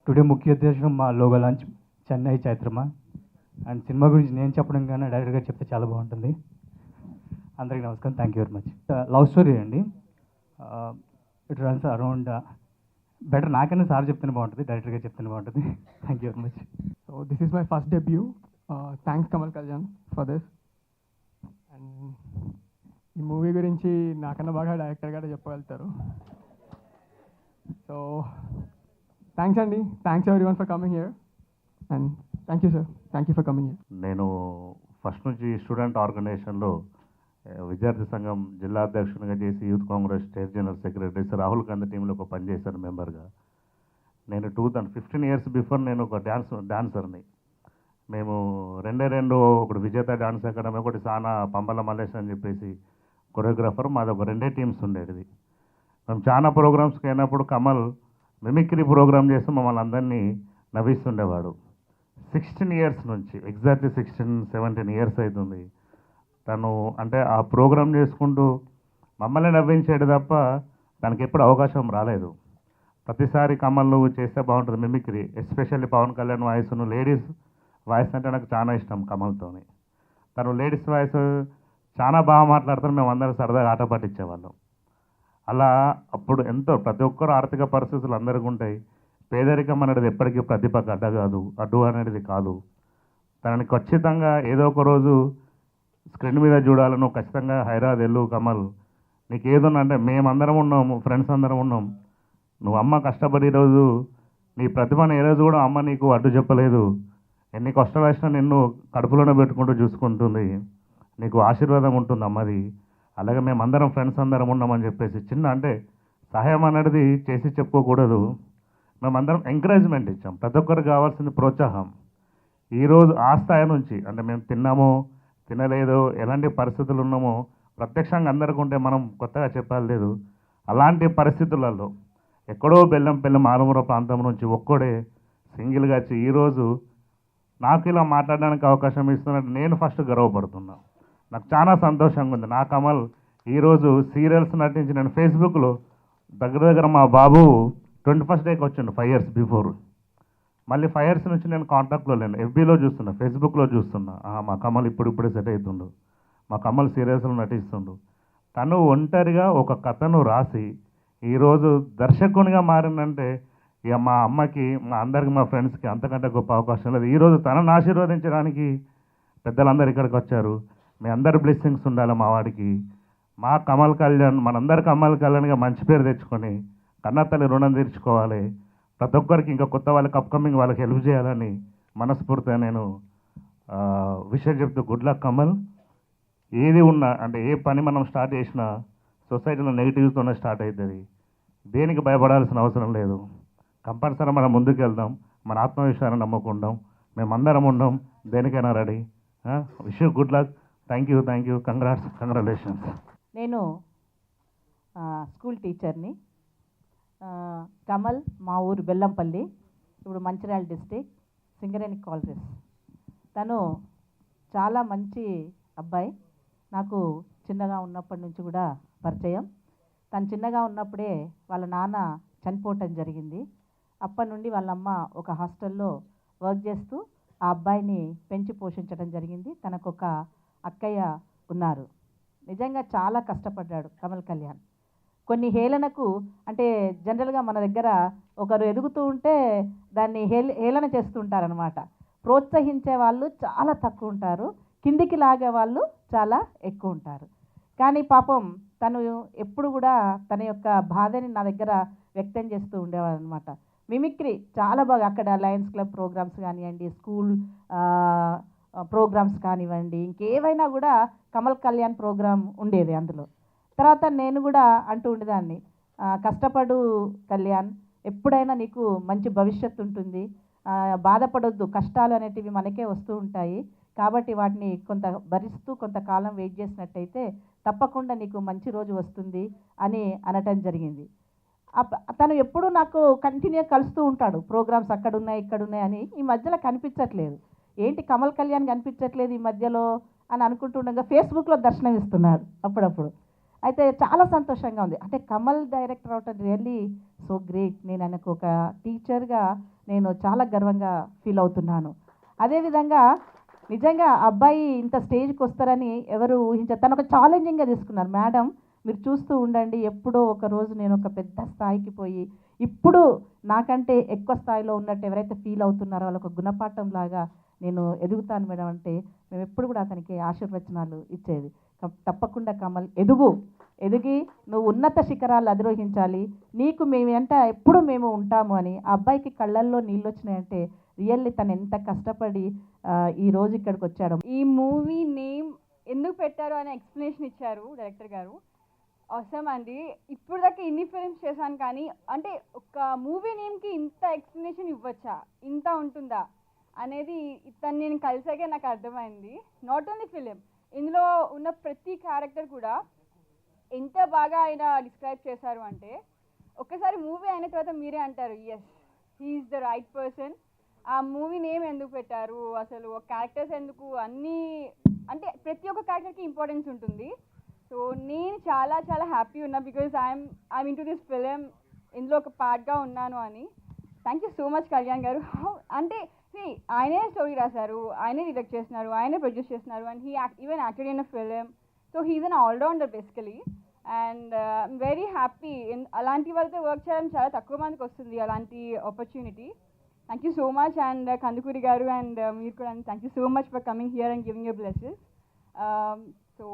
Today ముఖ్య ఉద్దేశం మా logo launch Chennai Chaitrama and cinema గురించి నేను చెప్పడం కన్నా డైరెక్ట్గా చెప్తే చాలా బాగుంటుంది. అందరికీ నమస్కారం, thank you very much. Love story అండి. ఇట్ రన్స్ అరౌండ్ బెటర్ నాకన్నా సార్ చెప్తేనే బాగుంటుంది, డైరెక్టర్గా చెప్తేనే బాగుంటుంది. Thank you very much. So this is my first debut. Thanks Kamal Kalyan for this. And ఈ మూవీ గురించి నాకన్నా బాగా డైరెక్టర్ గారు చెప్పగలుగుతారు. సో థ్యాంక్స్ అండి, thanks everyone for coming here and thank you sir, thank you for coming here. నేను first నుంచి student ఆర్గనైజేషన్లో విద్యార్థి సంఘం జిల్లా అధ్యక్షునిగా చేసి youth Congress state general secretary Rahul Gandhi టీంలో ఒక పనిచేశాను మెంబర్గా. నేను 15 years బిఫోర్ నేను ఒక డాన్సర్ని. మేము రెండు ఒకటి విజేత డాన్స్ అకాడమీ, ఒకటి సానా పంబల మల్లేష్ అని చెప్పేసి కొరియోగ్రాఫర్. మాది ఒక 2 teams ఉండేది. మేము చాలా ప్రోగ్రామ్స్కి అయినప్పుడు కమల్ మిమిక్రీ ప్రోగ్రామ్ చేస్తూ మమ్మల్ని అందరినీ నవ్విస్తుండేవాడు. 16 years నుంచి, ఎగ్జాక్ట్లీ 17 years అవుతుంది తను. అంటే ఆ ప్రోగ్రామ్ చేసుకుంటూ మమ్మల్ని నవ్వించేది తప్ప తనకి ఎప్పుడు అవకాశం రాలేదు. ప్రతిసారి కమల్ నువ్వు చేస్తే బాగుంటుంది మిమిక్రీ, ఎస్పెషల్లీ పవన్ కళ్యాణ్ వాయిస్ను, లేడీస్ వాయిస్ అంటే నాకు చాలా ఇష్టం కమల్తోని. తను లేడీస్ వాయిస్ చాలా బాగా మాట్లాడుతాను, మేము అందరం సరదాగా ఆట పట్టించేవాళ్ళం. అలా అప్పుడు ఎంతో ప్రతి ఒక్కరు ఆర్థిక పరిస్థితులు అందరికీ ఉంటాయి. పేదరికం అనేది ఎప్పటికీ ప్రతిభకు అడ్డు అనేది కాదు. తనని ఖచ్చితంగా ఏదో ఒక రోజు స్క్రీన్ మీద చూడాలను, ఖచ్చితంగా హైదరాబాద్ వెళ్ళు కమల్, నీకు ఏదన్నా అంటే మేమందరం ఉన్నాము, ఫ్రెండ్స్ అందరం ఉన్నాం. నువ్వు అమ్మ కష్టపడి ఈరోజు నీ ప్రతిభను ఏ రోజు కూడా అమ్మ నీకు అడ్డు చెప్పలేదు. ఎన్ని కష్టాలు వచ్చినా నిన్ను కడుపులోనే పెట్టుకుంటూ చూసుకుంటుంది, నీకు ఆశీర్వాదం ఉంటుంది అమ్మది. అలాగే మేమందరం ఫ్రెండ్స్ అందరం ఉన్నామని చెప్పేసి చిన్న అంటే సహాయం అనేది చేసి చెప్పుకోకూడదు. మేమందరం ఎంకరేజ్మెంట్ ఇచ్చాం. ప్రతి ఒక్కరికి కావాల్సింది ప్రోత్సాహం. ఈరోజు ఆ స్థాయి నుంచి అంటే మేము తిన్నామో తినలేదో ఎలాంటి పరిస్థితులు ఉన్నామో ప్రత్యక్షంగా అందరికీ ఉంటే మనం కొత్తగా చెప్పాలి లేదు. అలాంటి పరిస్థితులలో ఎక్కడో బెల్లంపల్లి మారుమూల ప్రాంతం నుంచి ఒక్కడే సింగిల్గా వచ్చి ఈరోజు నాకు ఇలా మాట్లాడడానికి అవకాశం ఇస్తున్నట్టు నేను ఫస్ట్ గర్వపడుతున్నా. నాకు చాలా సంతోషంగా ఉంది. నా కమల్ ఈరోజు సీరియల్స్ నటించి నేను ఫేస్బుక్లో దగ్గర మా బాబు 21st డేకి వచ్చిండు 5 years బిఫోర్. మళ్ళీ 5 years నుంచి నేను కాంటాక్ట్లో లేను, ఎఫ్బీలో చూస్తున్నా, ఫేస్బుక్లో చూస్తున్నా. మా కమల్ ఇప్పుడిప్పుడే సెట్ అవుతుండు, మా కమల్ సీరియల్స్లో నటిస్తుండు. తను ఒంటరిగా ఒక కథను రాసి ఈరోజు దర్శకునిగా మారిందంటే ఇక మా అమ్మకి, మా అందరికి, మా ఫ్రెండ్స్కి అంతకంటే గొప్ప అవకాశం లేదు. ఈరోజు తనను ఆశీర్వదించడానికి పెద్దలందరూ ఇక్కడికి వచ్చారు. మీ అందరి బ్లెస్సింగ్స్ ఉండాలి మా వాడికి. మా కమల్ కళ్యాణ్, మనందరి కమల్ కళ్యాణ్గా మంచి పేరు తెచ్చుకొని కన్నతల్లి రుణం తీర్చుకోవాలి. ప్రతి ఒక్కరికి ఇంకా కొత్త వాళ్ళకి అప్కమింగ్ వాళ్ళకి హెల్ప్ చేయాలని మనస్ఫూర్తిగా నేను విషయం చెప్తూ గుడ్ లక్ కమల్. ఏది ఉన్నా అంటే ఏ పని మనం స్టార్ట్ చేసినా సొసైటీలో నెగిటివ్స్తోనే స్టార్ట్ అవుతుంది. దేనికి భయపడాల్సిన అవసరం లేదు. కంపల్సరీ మనం ముందుకు వెళ్దాం, మన ఆత్మవిశ్వాసాన్ని నమ్ముకుందాం, మేమందరం ఉందాం, దేనికైనా ready. Wish you good luck. Thank you, congratulations. నేను స్కూల్ టీచర్ని. కమల్ మా ఊరు బెల్లంపల్లి, ఇప్పుడు మంచిర్యాల డిస్టిక్, సింగరేణి కాలరీస్. తను చాలా మంచి అబ్బాయి. నాకు చిన్నగా ఉన్నప్పటి నుంచి కూడా పరిచయం. తను చిన్నగా ఉన్నప్పుడే వాళ్ళ నాన్న చనిపోవటం జరిగింది. అప్పటి నుండి వాళ్ళమ్మ ఒక హాస్టల్లో వర్క్ చేస్తూ ఆ అబ్బాయిని పెంచి పోషించడం జరిగింది. తనకొక అక్కయ్య ఉన్నారు. నిజంగా చాలా కష్టపడ్డాడు కమల్ కళ్యాణ్. కొన్ని హేళనకు అంటే జనరల్గా మన దగ్గర ఒకరు ఎదుగుతూ ఉంటే దాన్ని హేళన చేస్తుంటారనమాట. ప్రోత్సహించే వాళ్ళు చాలా తక్కువ ఉంటారు, కిందికి లాగే వాళ్ళు చాలా ఎక్కువ ఉంటారు. కానీ పాపం తను ఎప్పుడు కూడా తన యొక్క బాధని నా దగ్గర వ్యక్తం చేస్తూ ఉండేవాడు అనమాట. మిమిక్రీ చాలా బాగా అక్కడ లయన్స్ క్లబ్ ప్రోగ్రామ్స్ కానివ్వండి, స్కూల్ ప్రోగ్రామ్స్ కానివ్వండి, ఇంకేవైనా కూడా కమల్ కళ్యాణ్ ప్రోగ్రామ్ ఉండేది అందులో. తర్వాత నేను కూడా అంటూ ఉండేదాన్ని, కష్టపడు కళ్యాణ్, ఎప్పుడైనా నీకు మంచి భవిష్యత్తు ఉంటుంది, బాధపడొద్దు, కష్టాలు అనేటివి మనకే వస్తూ ఉంటాయి, కాబట్టి వాటిని కొంత భరిస్తూ కొంతకాలం వెయిట్ చేసినట్టయితే తప్పకుండా నీకు మంచి రోజు వస్తుంది అని అనటం జరిగింది. తను ఎప్పుడూ నాకు కంటిన్యూ కలుస్తూ ఉంటాడు. ప్రోగ్రామ్స్ అక్కడున్నాయి ఇక్కడున్నాయి అని. ఈ మధ్యలో కనిపించట్లేదు, ఏంటి కమల్ కళ్యాణ్ కనిపించట్లేదు ఈ మధ్యలో అని అనుకుంటుండగా ఫేస్బుక్లో దర్శనం ఇస్తున్నాడు అప్పుడప్పుడు. అయితే చాలా సంతోషంగా ఉంది. అంటే కమల్ డైరెక్టర్ అవటం రియల్లీ సో గ్రేట్. నేను ఆయనకు ఒక టీచర్గా నేను చాలా గర్వంగా ఫీల్ అవుతున్నాను. అదేవిధంగా నిజంగా అబ్బాయి ఇంత స్టేజ్కి వస్తారని ఎవరు ఊహించారు. తను ఒక ఛాలెంజింగ్గా తీసుకున్నారు. మేడం మీరు చూస్తూ ఉండండి, ఎప్పుడో ఒక రోజు నేను ఒక పెద్ద స్థాయికి పోయి ఇప్పుడు నాకంటే ఎక్కువ స్థాయిలో ఉన్నట్టు ఎవరైతే ఫీల్ అవుతున్నారో వాళ్ళ ఒక గుణపాఠం లాగా నేను ఎదుగుతాను మేడం అంటే మేము ఎప్పుడు కూడా అతనికి ఆశీర్వచనాలు ఇచ్చేది. తప్పకుండా కమల్ ఎదిగి నువ్వు ఉన్నత శిఖరాలు అధిరోహించాలి, నీకు మేము వెంట ఎప్పుడు మేము ఉంటాము అని. ఆ అబ్బాయికి కళ్ళల్లో నీళ్ళు వచ్చినాయంటే రియల్లీ తను ఎంత కష్టపడి ఈ రోజు ఇక్కడికి వచ్చాడు. ఈ మూవీ నేమ్ ఎందుకు పెట్టారు అనే ఎక్స్ప్లెనేషన్ ఇచ్చారు డైరెక్టర్ గారు. అవసరం అండి, ఇప్పుడు దాకా ఇన్ని ఫిల్మ్స్ చేశాను కానీ అంటే ఒక మూవీ నేమ్కి ఇంత ఎక్స్ప్లెనేషన్ ఇవ్వచ్చా, ఇంత ఉంటుందా అనేది ఇతను నేను కలిసాకే నాకు అర్థమైంది. నాట్ ఓన్లీ ఫిలిం, ఇందులో ఉన్న ప్రతి క్యారెక్టర్ కూడా ఎంత బాగా ఆయన డిస్క్రైబ్ చేశారు అంటే ఒక్కసారి మూవీ అయిన తర్వాత మీరే అంటారు yes he's the right person. ఆ మూవీ నేమ్ ఎందుకు పెట్టారు, అసలు క్యారెక్టర్స్ ఎందుకు, అన్నీ అంటే ప్రతి ఒక్క క్యారెక్టర్కి ఇంపార్టెన్స్ ఉంటుంది. సో నేను చాలా చాలా హ్యాపీ ఉన్నా because I'm in to this film, ఇందులో ఒక పార్ట్గా ఉన్నాను అని. Thank you so much Kalyan గారు. అంటే ఆయనే స్టోరీ రాశారు, ఆయనే డైరెక్ట్ చేస్తున్నారు, ఆయనే ప్రొడ్యూస్ చేస్తున్నారు and he even acted in a film. So he's an all-rounder basically and very happy. అలాంటి వాళ్ళతో వర్క్ చేయడం చాలా తక్కువ మందికి వస్తుంది అలాంటి opportunity. Thank you so much and Kandukuri garu and మీరు కూడా thank you so much for coming here and giving your blesses. So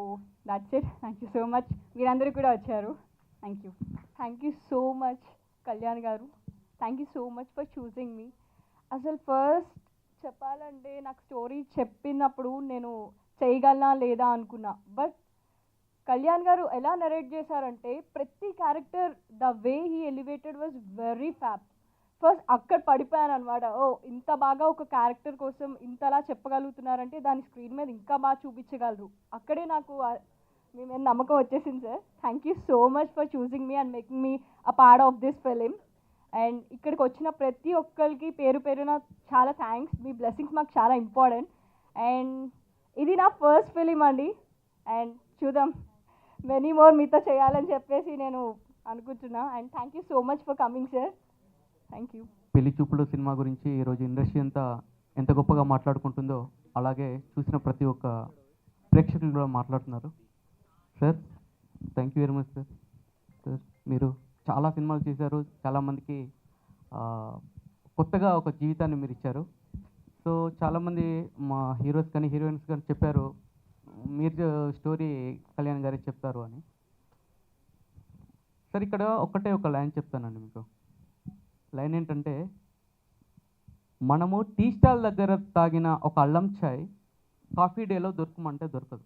that's it. Thank you so much, మీరందరూ కూడా వచ్చారు. Thank you so much Kalyan garu. Thank you so much for choosing మీ. అసలు first చెప్పాలంటే నాకు story చెప్పినప్పుడు నేను చేయగలనా లేదా అనుకున్నా, బట్ కళ్యాణ్ గారు ఎలా నరేట్ చేశారంటే ప్రతి character the way he elevated was very fab. First అక్కడ పడిపోయాను అనమాట. ఓ ఇంత బాగా ఒక క్యారెక్టర్ కోసం ఇంతలా చెప్పగలుగుతున్నారంటే దాని స్క్రీన్ మీద ఇంకా బాగా చూపించగలరు. అక్కడే నాకు మీ మీద నమ్మకం వచ్చేసింది sir. Thank you so much for choosing me and making me a part of this film. And ఇక్కడికి వచ్చిన ప్రతి ఒక్కరికి పేరు పేరున చాలా థ్యాంక్స్. మీ బ్లెస్సింగ్స్ మాకు చాలా ఇంపార్టెంట్. అండ్ ఇది నా ఫస్ట్ ఫిలిం అండి అండ్ చూద్దాం మెనీ మోర్ మీతో చేయాలని చెప్పేసి నేను అనుకుంటున్నా. And thank you so much for coming sir. Thank you. పెళ్లి చూపులు సినిమా గురించి ఈరోజు ఇండస్ట్రీ అంతా ఎంత గొప్పగా మాట్లాడుకుంటుందో అలాగే చూసిన ప్రతి ఒక్క ప్రేక్షకులు కూడా మాట్లాడుతున్నారు. Sir thank you very much sir. Sir మీరు చాలా సినిమాలు చేశారు, చాలామందికి కొత్తగా ఒక జీవితాన్ని మీరు ఇచ్చారు. సో చాలామంది మా హీరోస్ కానీ హీరోయిన్స్ కానీ చెప్పారు మీరు స్టోరీ కళ్యాణ్ గారే చెప్తారు అని. సార్ ఇక్కడ ఒక్కటే ఒక లైన్ చెప్తానండి మీకు. లైన్ ఏంటంటే మనము టీ స్టాల్ దగ్గర తాగిన ఒక అల్లం చాయ్ కాఫీ డేలో దొరకమంటే దొరకదు.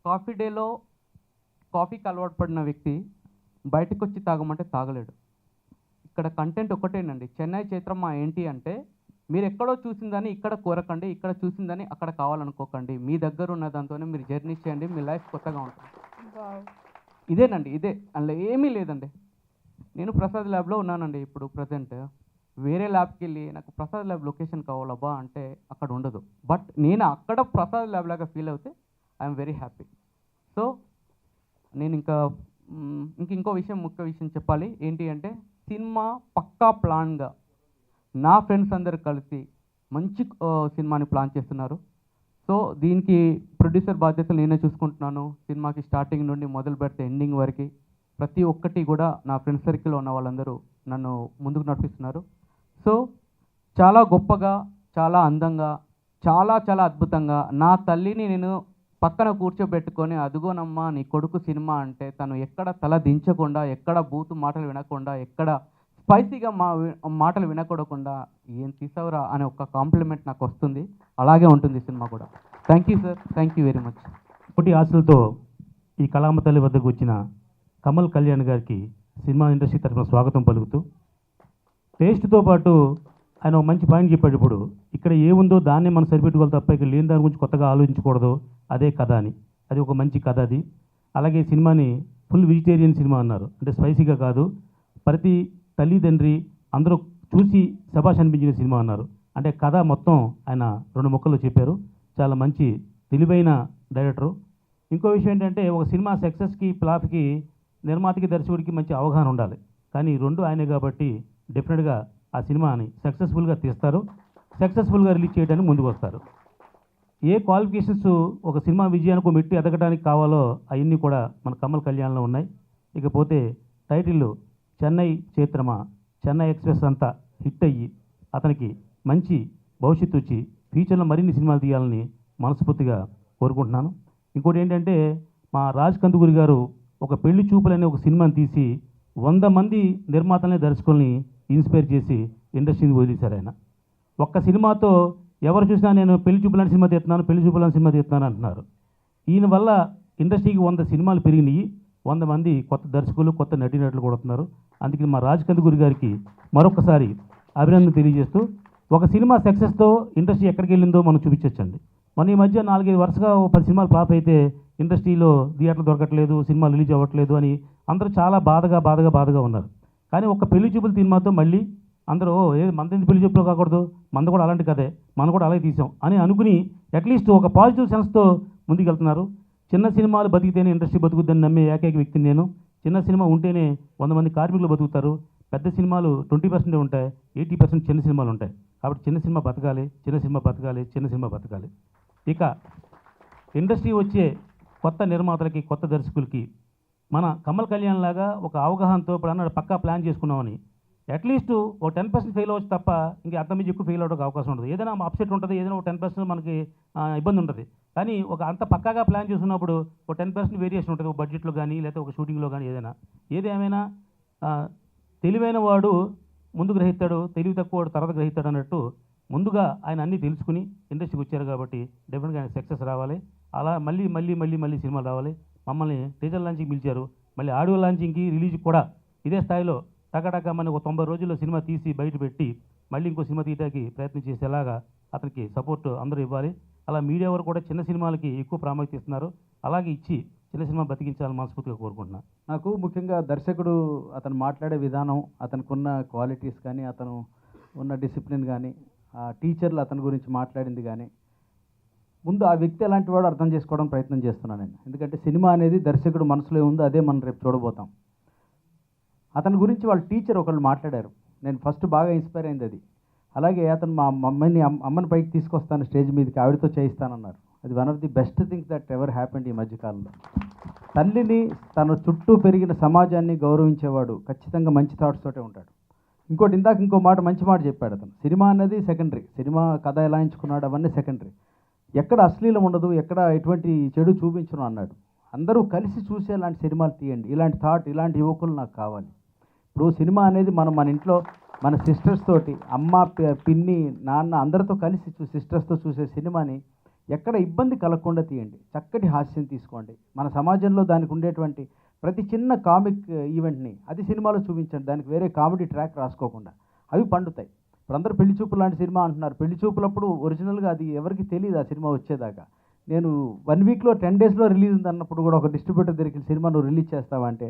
కాఫీ డేలో కాఫీకి అలవాటు పడిన వ్యక్తి బయటకు వచ్చి తాగమంటే తాగలేడు. ఇక్కడ కంటెంట్ ఒకటేనండి. చెన్నై చైత్రమ్మ ఏంటి అంటే మీరు ఎక్కడో చూసిందని ఇక్కడ కోరకండి, ఇక్కడ చూసిందని అక్కడ కావాలనుకోకండి. మీ దగ్గర ఉన్న దాంతోనే మీరు జర్నీ చేయండి, మీ లైఫ్ కొత్తగా ఉంటుంది. ఇదేనండి, ఇదే, అందులో ఏమీ లేదండి. నేను ప్రసాద్ ల్యాబ్లో ఉన్నానండి ఇప్పుడు ప్రజెంట్. వేరే ల్యాబ్కి వెళ్ళి నాకు ప్రసాద్ ల్యాబ్ లొకేషన్ కావాలబ్బా అంటే అక్కడ ఉండదు. బట్ నేను అక్కడ ప్రసాద్ ల్యాబ్ లాగా ఫీల్ అవుతే ఐఎమ్ వెరీ హ్యాపీ. సో నేను ఇంకో విషయం, ముఖ్య విషయం చెప్పాలి. ఏంటి అంటే సినిమా పక్కా ప్లాన్గా నా ఫ్రెండ్స్ అందరు కలిసి మంచి సినిమాని ప్లాన్ చేస్తున్నారు. సో దీనికి ప్రొడ్యూసర్ బాధ్యతలు నేనే చూసుకుంటున్నాను. సినిమాకి స్టార్టింగ్ నుండి మొదలు పెడితే ఎండింగ్ వరకు ప్రతి ఒక్కటి కూడా నా ఫ్రెండ్ సర్కిల్లో ఉన్న వాళ్ళందరూ నన్ను ముందుకు నడిపిస్తున్నారు. సో చాలా గొప్పగా, చాలా అందంగా, చాలా చాలా అద్భుతంగా నా తల్లిని నేను పక్కన కూర్చోబెట్టుకొని అదుగోనమ్మా నీ కొడుకు సినిమా అంటే తను ఎక్కడ తల దించకుండా, ఎక్కడ బూతు మాటలు వినకుండా, ఎక్కడ స్పైసీగా మాటలు వినకూడకుండా ఏం తీసావురా అనే ఒక కాంప్లిమెంట్ నాకు వస్తుంది. అలాగే ఉంటుంది సినిమా కూడా. Thank you sir, thank you very much. కోటి ఆశలతో ఈ కళామ తల్లి వద్దకు వచ్చిన కమల్ కళ్యాణ్ గారికి సినిమా ఇండస్ట్రీ తరఫున స్వాగతం పలుకుతూ, టేస్ట్తో పాటు ఆయన ఒక మంచి పాయింట్ చెప్పాడు. ఇప్పుడు ఇక్కడ ఏముందో దాన్నే మనం సరిపెట్టుకోవాలి తప్ప ఇక్కడ లేని దాని గురించి కొత్తగా ఆలోచించకూడదు, అదే కథ అని. అది ఒక మంచి కథ అది. అలాగే సినిమాని ఫుల్ వెజిటేరియన్ సినిమా అన్నారు. అంటే స్పైసీగా కాదు, ప్రతి తల్లిదండ్రి అందరూ చూసి శభాష్ అనిపించిన సినిమా అన్నారు. అంటే కథ మొత్తం ఆయన 2 ముక్కల్లో చెప్పారు. చాలా మంచి తెలివైన డైరెక్టరు. ఇంకో విషయం ఏంటంటే ఒక సినిమా సక్సెస్కి, ఫ్లాప్కి నిర్మాతకి, దర్శకుడికి మంచి అవగాహన ఉండాలి. కానీ 2 ఆయనే కాబట్టి డెఫినెట్గా ఆ సినిమాని సక్సెస్ఫుల్గా తీస్తారు, సక్సెస్ఫుల్గా రిలీజ్ చేయడానికి ముందుకు వస్తారు. ఏ క్వాలిఫికేషన్స్ ఒక సినిమా విజయానికి మెట్టి ఎదగడానికి కావాలో అవన్నీ కూడా మన కమల్ కళ్యాణ్లో ఉన్నాయి. ఇకపోతే టైటిల్ చెన్నై చైత్రమా, చెన్నై ఎక్స్ప్రెస్ అంతా హిట్ అయ్యి అతనికి మంచి భవిష్యత్తు వచ్చి ఫ్యూచర్లో మరిన్ని సినిమాలు తీయాలని మనస్ఫూర్తిగా కోరుకుంటున్నాను. ఇంకోటి ఏంటంటే మా రాజ్ కందుకూరి గారు ఒక పెళ్లి చూపులనే ఒక సినిమాని తీసి 100 మంది నిర్మాతల్ని దర్శకుల్ని ఇన్స్పైర్ చేసి ఇండస్ట్రీని వదిలేశారు ఆయన. ఒక్క సినిమాతో ఎవరు చూసినా నేను పెళ్లి చూపులాంటి సినిమా తీస్తున్నాను, పెళ్లి చూపులాంటి సినిమా తీస్తున్నాను అంటున్నారు. ఈయన వల్ల ఇండస్ట్రీకి 100 సినిమాలు పెరిగినాయి, 100 మంది కొత్త దర్శకులు, కొత్త నటీనటులు కొడుతున్నారు. అందుకే మా రాజ్ కందుకూరి గారికి మరొకసారి అభినందన తెలియజేస్తూ, ఒక సినిమా సక్సెస్తో ఇండస్ట్రీ ఎక్కడికి వెళ్ళిందో మనం చూపించవచ్చండి. మన ఈ మధ్య 4-5 వరుసగా 10 సినిమాలు ఫ్లాప్ అయితే ఇండస్ట్రీలో థియేటర్లు దొరకట్లేదు, సినిమాలు రిలీజ్ అవ్వట్లేదు అని అందరూ చాలా బాధగా ఉన్నారు. కానీ ఒక పెళ్లి చూపుల సినిమాతో మళ్ళీ అందరూ మనది పెళ్లి చూపులో కాకూడదు, మనది కూడా అలాంటి కదే, మనం కూడా అలాగే తీసాం అని అనుకుని అట్లీస్ట్ ఒక పాజిటివ్ సెన్స్తో ముందుకెళ్తున్నారు. చిన్న సినిమాలు బతికితేనే ఇండస్ట్రీ బతుకుద్దని నమ్మే ఏకైక వ్యక్తిని నేను. చిన్న సినిమా ఉంటేనే 100 మంది కార్మికులు బతుకుతారు. పెద్ద సినిమాలు 20% ఉంటాయి, 80% చిన్న సినిమాలు ఉంటాయి. కాబట్టి చిన్న సినిమా బతకాలి, చిన్న సినిమా బతకాలి, చిన్న సినిమా బతకాలి. ఇక ఇండస్ట్రీ వచ్చే కొత్త నిర్మాతలకి, కొత్త దర్శకులకి మన కమల్ కళ్యాణ్ లాగా ఒక అవగాహనతో ఇప్పుడు అన్నాడు పక్కా ప్లాన్ చేసుకున్నామని, అట్లీస్ట్ ఒక 10% ఫెయిల్ అవ్వచ్చు తప్ప ఇంకా అంతమంది ఎక్కువ ఫెయిల్ అవ్వడానికి అవకాశం ఉంటుంది. ఏదైనా అప్సెట్ ఉంటుంది, ఏదైనా ఒక 10% మనకి ఇబ్బంది ఉంటుంది. కానీ ఒక అంత పక్కాగా ప్లాన్ చేసుకున్నప్పుడు ఒక 10% వేరియేషన్ ఉంటుంది, ఒక బడ్జెట్లో కానీ లేకపోతే ఒక షూటింగ్లో కానీ. ఏదేమైనా తెలివైన వాడు ముందు గ్రహిస్తాడు, తెలివి తక్కువ వాడు తర్వాత గ్రహిస్తాడు అన్నట్టు ముందుగా ఆయన అన్నీ తెలుసుకుని ఇండస్ట్రీకి వచ్చారు కాబట్టి డెఫినెట్గా ఆయన సక్సెస్ రావాలి. అలా మళ్ళీ సినిమాలు రావాలి. మమ్మల్ని టీజర్ లాంచింగ్ పిలిచారు, మళ్ళీ ఆడియో లాంచింగ్కి రిలీజ్ కూడా ఇదే స్థాయిలో టకాటకా మన ఒక 90 రోజుల్లో సినిమా తీసి బయట పెట్టి మళ్ళీ ఇంకో సినిమా తీయడానికి ప్రయత్నం చేసేలాగా అతనికి సపోర్ట్ అందరూ ఇవ్వాలి. అలా మీడియా వారు కూడా చిన్న సినిమాలకి ఎక్కువ ప్రాముఖ్యత ఇస్తున్నారు, అలాగే ఇచ్చి చిన్న సినిమా బతికించాలని మనస్ఫూర్తిగా కోరుకుంటున్నాను. నాకు ముఖ్యంగా దర్శకుడు అతను మాట్లాడే విధానం, అతనికి ఉన్న క్వాలిటీస్ కానీ, అతను ఉన్న డిసిప్లిన్ కానీ, టీచర్లు అతని గురించి మాట్లాడింది కానీ, ముందు ఆ వ్యక్తి ఎలాంటి వాడు అర్థం చేసుకోవడం ప్రయత్నం చేస్తున్నాను నేను. ఎందుకంటే సినిమా అనేది దర్శకుడు మనసులో ఉందో అదే మనం రేపు చూడబోతాం. అతని గురించి వాళ్ళ టీచర్ ఒకళ్ళు మాట్లాడారు, నేను ఫస్ట్ బాగా ఇన్స్పైర్ అయింది అది. అలాగే అతను మా అమ్మని పైకి తీసుకొస్తాను స్టేజ్ మీదకి, ఆవిడతో చేయిస్తానన్నారు. అది one of the best things that ever happened ఈ మధ్యకాలంలో. తల్లిని, తన చుట్టూ పెరిగిన సమాజాన్ని గౌరవించేవాడు ఖచ్చితంగా మంచి థాట్స్ తోటే ఉంటాడు. ఇంకో మంచి మాట చెప్పాడు అతను. సినిమా అనేది సెకండరీ, సినిమా కథ ఎలా ఎంచుకున్నాడు అవన్నీ సెకండరీ. ఎక్కడ అశ్లీలం ఉండదు, ఎక్కడ ఎటువంటి చెడు చూపించను అన్నాడు. అందరూ కలిసి చూసేలాంటి సినిమాలు తీయండి, ఇలాంటి థాట్, ఇలాంటి యువకులు నాకు కావాలి. ఇప్పుడు సినిమా అనేది మన ఇంట్లో మన సిస్టర్స్ తోటి, అమ్మ, పిన్ని, నాన్న అందరితో కలిసి సిస్టర్స్తో చూసే సినిమాని ఎక్కడ ఇబ్బంది కలగకుండా తీయండి. చక్కటి హాస్యం తీసుకోండి. మన సమాజంలో దానికి ఉండేటువంటి ప్రతి చిన్న కామిక్ ఈవెంట్ని అది సినిమాలో చూపించండి, దానికి వేరే కామెడీ ట్రాక్ రాసుకోకుండా. అవి పండుతాయి. ఇప్పుడు అందరూ పెళ్లి చూపులు లాంటి సినిమా అంటున్నారు. పెళ్లి చూపులప్పుడు ఒరిజినల్గా అది ఎవరికి తెలియదు ఆ సినిమా వచ్చేదాకా. నేను 1 వీక్లో 10 డేస్లో రిలీజ్ ఉంది అన్నప్పుడు కూడా ఒక డిస్ట్రిబ్యూటర్ దగ్గరికి సినిమా నువ్వు రిలీజ్ చేస్తావా అంటే,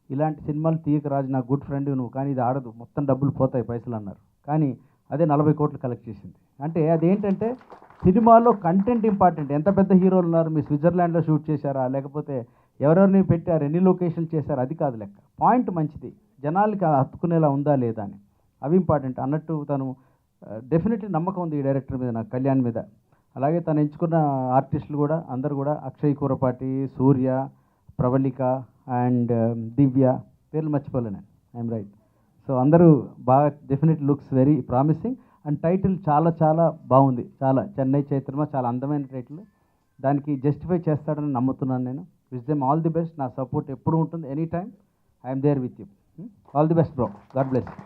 ఇలాంటి సినిమాలు తీయక రాజు, నా గుడ్ ఫ్రెండ్ నువ్వు, కానీ ఇది ఆడదు, మొత్తం డబ్బులు పోతాయి, పైసలు అన్నారు. కానీ అదే 40 కోట్లు కలెక్ట్ చేసింది. అంటే అదేంటంటే సినిమాలో కంటెంట్ ఇంపార్టెంట్. ఎంత పెద్ద హీరోలు ఉన్నారు, మీ స్విట్జర్లాండ్లో షూట్ చేశారా, లేకపోతే ఎవరెవరిని పెట్టారు, ఎన్ని లొకేషన్లు చేశారు, అది కాదు లెక్క. పాయింట్ మంచిది, జనాలకి హత్తుకునేలా ఉందా లేదా అని, అవి ఇంపార్టెంట్ అన్నట్టు. తను డెఫినెట్లీ నమ్మకం ఉంది ఈ డైరెక్టర్ మీద, నాకు కళ్యాణ్ మీద. అలాగే తను ఎంచుకున్న ఆర్టిస్టులు కూడా అందరూ కూడా అక్షయ్ కూరపాటి, సూర్య, ప్రవళిక అండ్ దివ్య, పేర్లు మర్చిపోలే నేను, ఐఎమ్ రైట్. సో అందరూ బాగా, definite looks very promising. And title చాలా బాగుంది, చాలా చెన్నై చైత్రమా, చాలా అందమైన టైటిల్. దానికి జస్టిఫై చేస్తాడని నమ్ముతున్నాను నేను. Wish them all the best. నా సపోర్ట్ ఎప్పుడు ఉంటుంది, any time I'm there with you. All the best bro, God bless.